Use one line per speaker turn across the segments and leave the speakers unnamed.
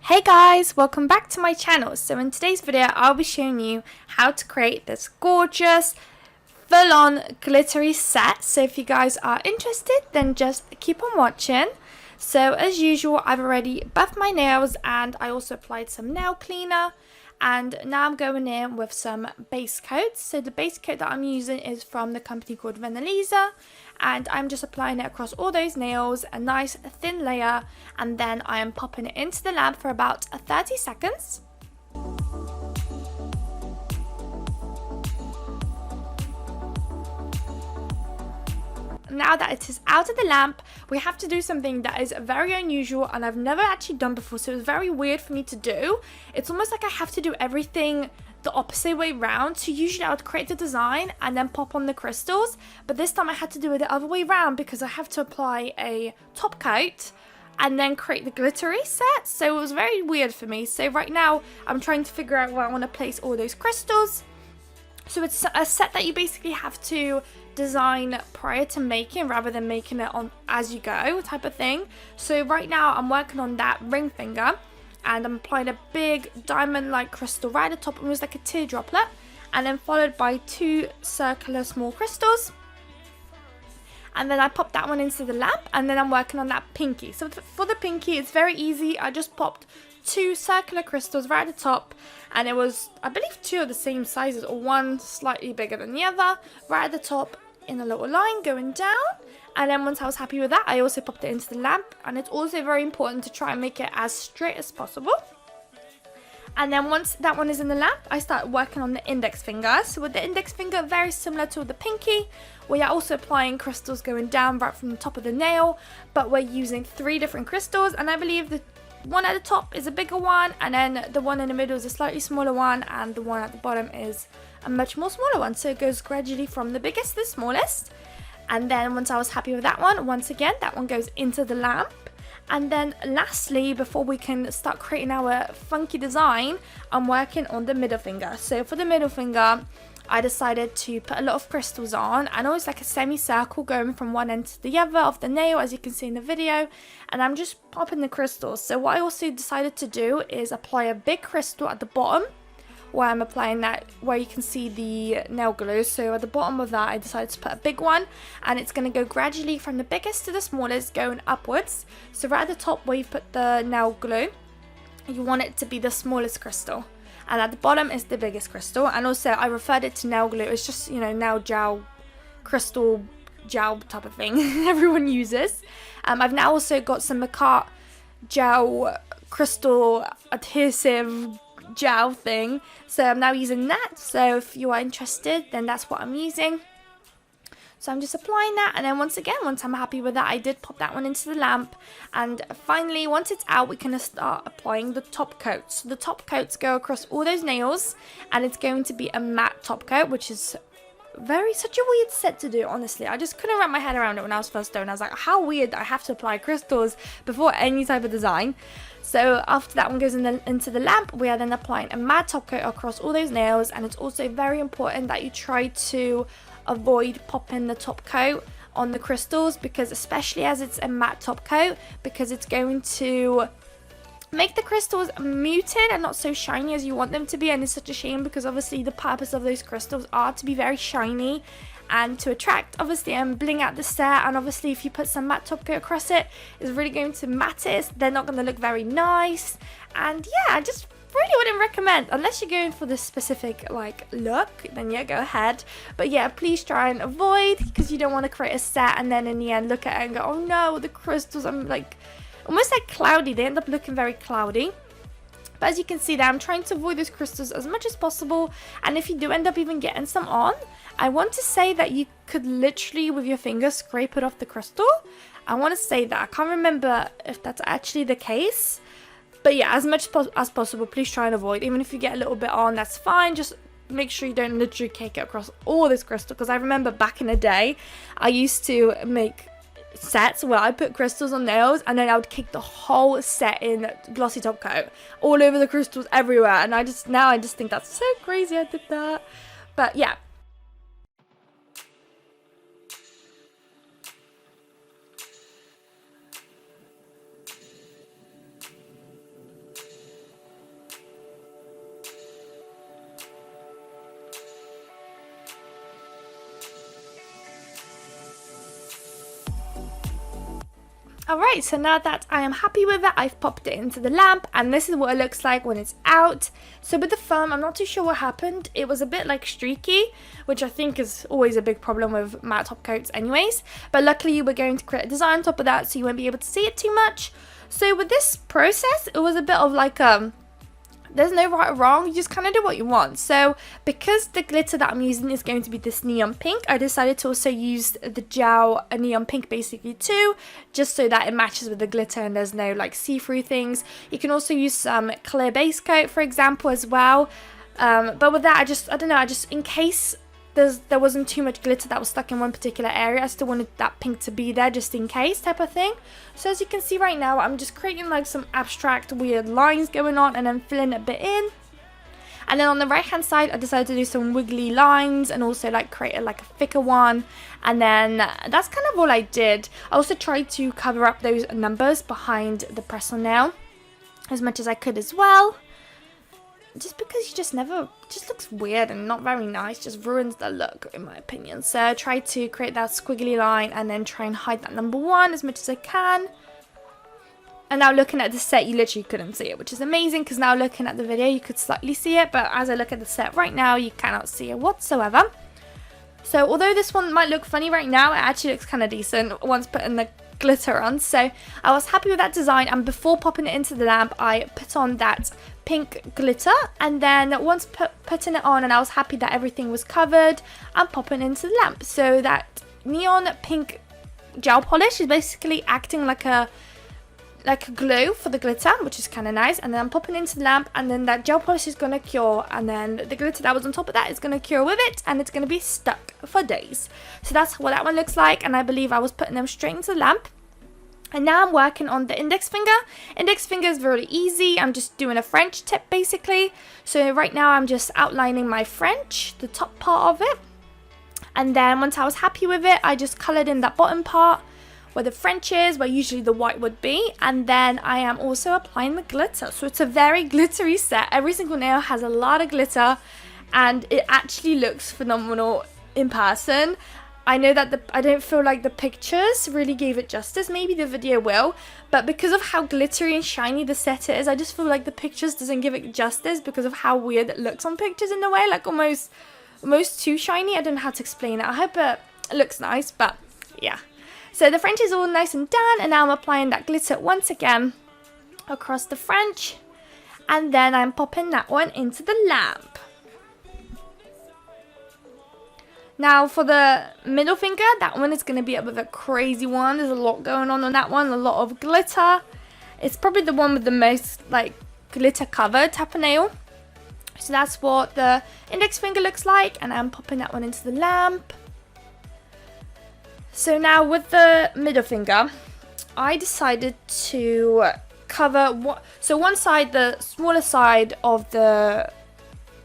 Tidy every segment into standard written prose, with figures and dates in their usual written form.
Hey guys, welcome back to my channel. So in today's video I'll be showing you how to create this gorgeous full-on glittery set. So if you guys are interested, then just keep on watching. So as usual, I've already buffed my nails and I also applied some nail cleaner, and now I'm going in with some base coats. So the base coat that I'm using is from the company called Venalisa, and I'm just applying it across all those nails, a nice thin layer, and then I am popping it into the lamp for about 30 seconds. Now that it is out of the lamp, we have to do something that is very unusual and I've never actually done before, so it's very weird for me to do. It's almost like I have to do everything the opposite way round. So usually I would create the design and then pop on the crystals, but this time I had to do it the other way around because I have to apply a top coat and then create the glittery set. So it was very weird for me. So right now I'm trying to figure out where I want to place all those crystals. So it's a set that you basically have to design prior to making rather than making it on as you go type of thing. So right now I'm working on that ring finger and I'm applying a big diamond like crystal right at the top, almost like a teardroplet, and then followed by two circular small crystals. And then I pop that one into the lamp, and then I'm working on that pinky. So for the pinky, it's very easy. I just popped two circular crystals right at the top, and it was, I believe, two of the same sizes or one slightly bigger than the other, right at the top in a little line going down. And then once I was happy with that, I also popped it into the lamp, and it's also very important to try and make it as straight as possible. And then once that one is in the lamp, I start working on the index finger. So with the index finger, very similar to the pinky, we are also applying crystals going down right from the top of the nail, but we're using 3 different crystals, and I believe the one at the top is a bigger one, and then the one in the middle is a slightly smaller one, and the one at the bottom is a much more smaller one. So it goes gradually from the biggest to the smallest. And then once I was happy with that one, once again, that one goes into the lamp. And then lastly, before we can start creating our funky design, I'm working on the middle finger. So for the middle finger, I decided to put a lot of crystals on. I know it's like a semicircle going from one end to the other of the nail, as you can see in the video. And I'm just popping the crystals. So what I also decided to do is apply a big crystal at the bottom, where I'm applying that, where you can see the nail glue. So at the bottom of that, I decided to put a big one, and it's going to go gradually from the biggest to the smallest, going upwards. So right at the top where you put the nail glue, you want it to be the smallest crystal, and at the bottom is the biggest crystal. And also I referred it to nail glue. It's just, you know, nail gel, crystal gel type of thing everyone uses. I've now also got some Macart gel crystal adhesive gel thing, so I'm now using that. So if you are interested, then that's what I'm using. So I'm just applying that, and then once I'm happy with that, I did pop that one into the lamp. And finally, once it's out, we can start applying the top coats. So the top coats go across all those nails, and it's going to be a matte top coat, which is such a weird set to do. Honestly, I just couldn't wrap my head around it when I was first doing. I was like, how weird that I have to apply crystals before any type of design. So after that one goes into the lamp, we are then applying a matte top coat across all those nails. And it's also very important that you try to avoid popping the top coat on the crystals, because especially as it's a matte top coat, because it's going to make the crystals muted and not so shiny as you want them to be. And it's such a shame, because obviously the purpose of those crystals are to be very shiny and to attract, obviously, and bling out the set. And obviously if you put some matte top coat across it, it's really going to matte it. They're not going to look very nice. And yeah, I just really wouldn't recommend, unless you're going for this specific like look, then yeah, go ahead. But yeah, please try and avoid, because you don't want to create a set and then in the end look at it and go, oh no, the crystals, I'm like almost like cloudy. They end up looking very cloudy. But as you can see there, I'm trying to avoid those crystals as much as possible. And if you do end up even getting some on, I want to say that you could literally with your finger scrape it off the crystal. I want to say that. I can't remember if that's actually the case. But yeah, as much as possible, please try and avoid. Even if you get a little bit on, that's fine. Just make sure you don't literally cake it across all this crystal. Because I remember back in the day, I used to make sets where I put crystals on nails, and then I would cake the whole set in glossy top coat all over the crystals everywhere. And I just think that's so crazy I did that. But yeah. Alright, so now that I am happy with it, I've popped it into the lamp, and this is what it looks like when it's out. So with the foam, I'm not too sure what happened. It was a bit like streaky, which I think is always a big problem with matte top coats anyways. But luckily we're going to create a design on top of that, so you won't be able to see it too much. So with this process, it was a bit of like there's no right or wrong, you just kind of do what you want. So because the glitter that I'm using is going to be this neon pink, I decided to also use the gel neon pink basically too, just so that it matches with the glitter and there's no like see-through things. You can also use some clear base coat, for example, as well. But with that, I don't know, in case there wasn't too much glitter that was stuck in one particular area, I still wanted that pink to be there just in case type of thing. So as you can see right now, I'm just creating like some abstract weird lines going on and then filling a bit in. And then on the right hand side, I decided to do some wiggly lines and also like create like a thicker one. And then that's kind of all I did. I also tried to cover up those numbers behind the press-on nail as much as I could as well. Just because you just looks weird and not very nice, just ruins the look in my opinion. So I try to create that squiggly line and then try and hide that number 1 as much as I can. And now looking at the set, you literally couldn't see it, which is amazing because now looking at the video you could slightly see it, but as I look at the set right now you cannot see it whatsoever. So although this one might look funny right now, it actually looks kind of decent once putting the glitter on. So I was happy with that design, and before popping it into the lamp I put on that pink glitter, and then once putting it on and I was happy that everything was covered, I'm popping into the lamp. So that neon pink gel polish is basically acting like a glue for the glitter, which is kind of nice. And then I'm popping into the lamp, and then that gel polish is going to cure, and then the glitter that was on top of that is going to cure with it, and it's going to be stuck for days. So that's what that one looks like, and I believe I was putting them straight into the lamp. And now I'm working on the index finger. Index finger is very easy. I'm just doing a French tip basically. So right now I'm just outlining my French, the top part of it. And then once I was happy with it, I just coloured in that bottom part where the French is, where usually the white would be. And then I am also applying the glitter. So it's a very glittery set. Every single nail has a lot of glitter, and it actually looks phenomenal in person. I know that I don't feel like the pictures really gave it justice. Maybe the video will, but because of how glittery and shiny the set is, I just feel like the pictures doesn't give it justice because of how weird it looks on pictures in a way, like almost too shiny. I don't know how to explain it. I hope it looks nice, but yeah. So the French is all nice and done, and now I'm applying that glitter once again across the French, and then I'm popping that one into the lamp. Now for the middle finger, that one is going to be a bit of a crazy one. There's a lot going on that one, a lot of glitter. It's probably the one with the most like glitter covered type of nail. So that's what the index finger looks like, and I'm popping that one into the lamp. So now with the middle finger, I decided to cover one side, the smaller side of the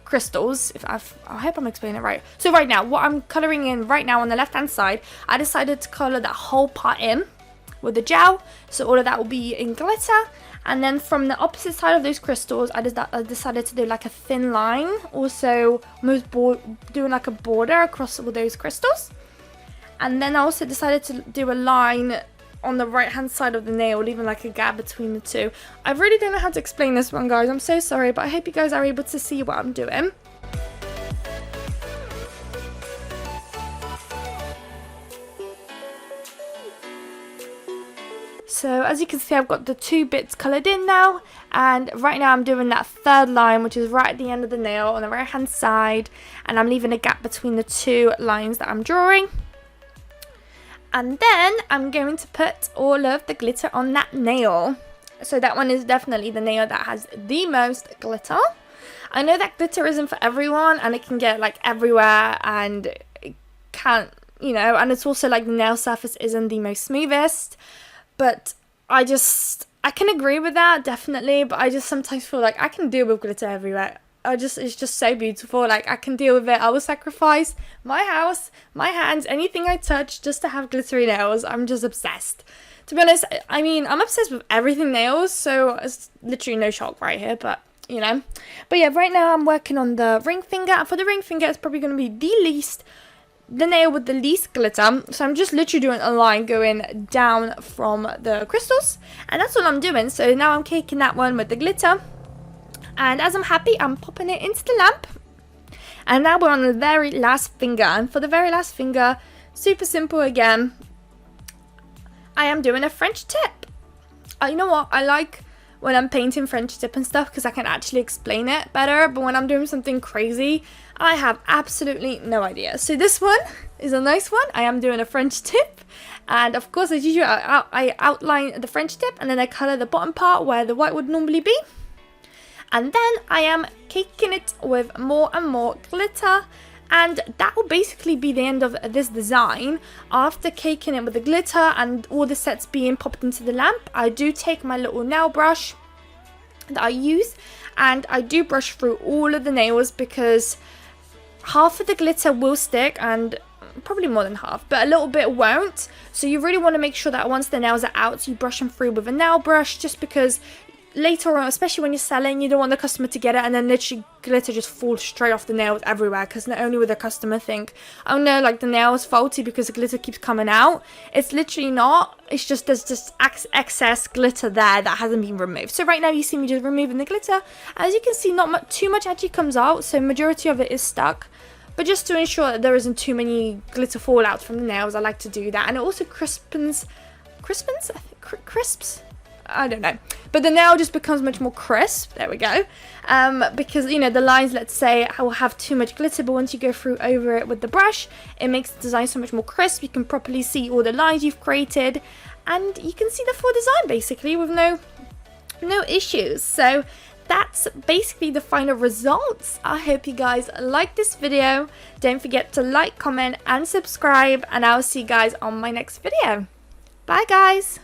crystals. I hope I'm explaining it right. So right now, what I'm colouring in right now on the left hand side, I decided to colour that whole part in with the gel. So all of that will be in glitter. And then from the opposite side of those crystals, I decided to do like a thin line, also doing like a border across all those crystals. And then I also decided to do a line on the right hand side of the nail, leaving like a gap between the two. I really don't know how to explain this one, guys. I'm so sorry, but I hope you guys are able to see what I'm doing. So as you can see, I've got the two bits coloured in now, and right now I'm doing that third line, which is right at the end of the nail on the right hand side, and I'm leaving a gap between the two lines that I'm drawing. And then I'm going to put all of the glitter on that nail. So that one is definitely the nail that has the most glitter. I know that glitter isn't for everyone, and it can get like everywhere, and it can't, you know, and it's also like the nail surface isn't the most smoothest. But I can agree with that, definitely, but I just sometimes feel like I can deal with glitter everywhere. It's just so beautiful. Like, I can deal with it. I will sacrifice my house, my hands, anything I touch just to have glittery nails. I'm just obsessed. To be honest, I mean, I'm obsessed with everything nails, so it's literally no shock right here, but, you know. But yeah, right now I'm working on the ring finger, and for the ring finger, it's probably going to be the least the nail with the least glitter. So I'm just literally doing a line going down from the crystals, and that's all I'm doing. So now I'm caking that one with the glitter, and as I'm happy, I'm popping it into the lamp. And now we're on the very last finger, and for the very last finger, super simple again, I am doing a French tip. You know what, I like when I'm painting French tip and stuff because I can actually explain it better, but when I'm doing something crazy, I have absolutely no idea. So this one is a nice one. I am doing a French tip, and of course as usual I outline the French tip and then I colour the bottom part where the white would normally be, and then I am caking it with more and more glitter. And that will basically be the end of this design. After caking it with the glitter and all the sets being popped into the lamp, I do take my little nail brush that I use and I do brush through all of the nails, because half of the glitter will stick and probably more than half, but a little bit won't. So you really want to make sure that once the nails are out, you brush them through with a nail brush, just because later on, especially when you're selling, you don't want the customer to get it and then literally glitter just falls straight off the nails everywhere, because not only will the customer think, oh no, like the nail is faulty because the glitter keeps coming out. It's literally not. It's just there's just excess glitter there that hasn't been removed. So right now you see me just removing the glitter. As you can see, not too much actually comes out, so majority of it is stuck. But just to ensure that there isn't too many glitter fallout from the nails, I like to do that. And it also crisps? I don't know, but the nail just becomes much more crisp. There we go. Because, you know, the lines, let's say, I will have too much glitter, but once you go through over it with the brush, it makes the design so much more crisp. You can properly see all the lines you've created, and you can see the full design basically with no issues. So that's basically the final results. I hope you guys like this video. Don't forget to like, comment and subscribe, and I'll see you guys on my next video. Bye guys.